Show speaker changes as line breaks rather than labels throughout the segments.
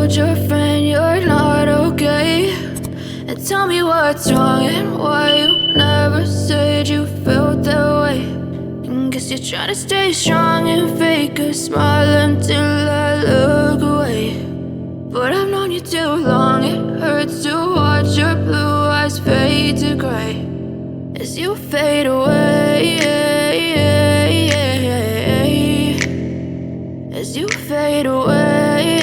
told your friend you're not okay? And tell me what's wrong and why you never said you felt that way. And guess you're trying to stay strong and fake a smile until I look away. But I've known you too long, it hurts to watch your blue eyes fade to gray as you fade away, as you fade away.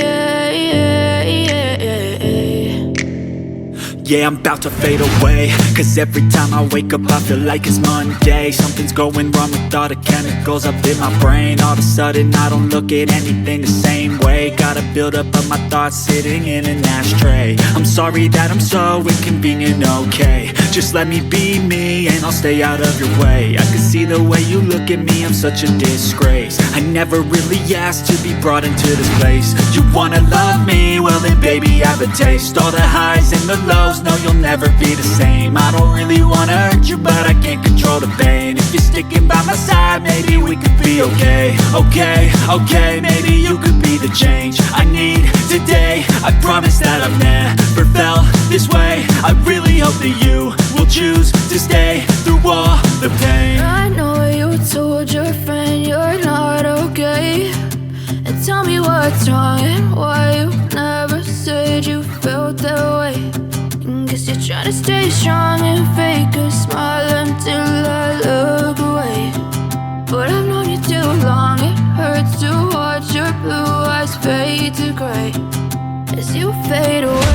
Yeah, I'm about to fade away, cause every time I wake up I feel like it's Monday. Something's going wrong with all the chemicals up in my brain. All of a sudden I don't look at anything the same way. Gotta build up of my thoughts sitting in an ashtray. I'm sorry that I'm so inconvenient, okay? Just let me be me and I'll stay out of your way. I can see the way you look at me, I'm such a disgrace. I never really asked to be brought into this place. You wanna love me? Well then baby I have a taste. All the highs and the lows, no you'll never be the same. I don't really wanna hurt you but I can't control the pain. If you're sticking by my side maybe we could be okay. Okay, maybe you could be the change I need today. I promise that I've never felt this way. I really hope that you will choose to stay through all the pain.
I know you told your friend you're not okay. And tell me what's wrong and why you never said you felt that way. And guess you're trying to stay strong and fake a smile until I look away. But I've known you too long, it hurts to watch your blue eyes fade to gray as you fade away.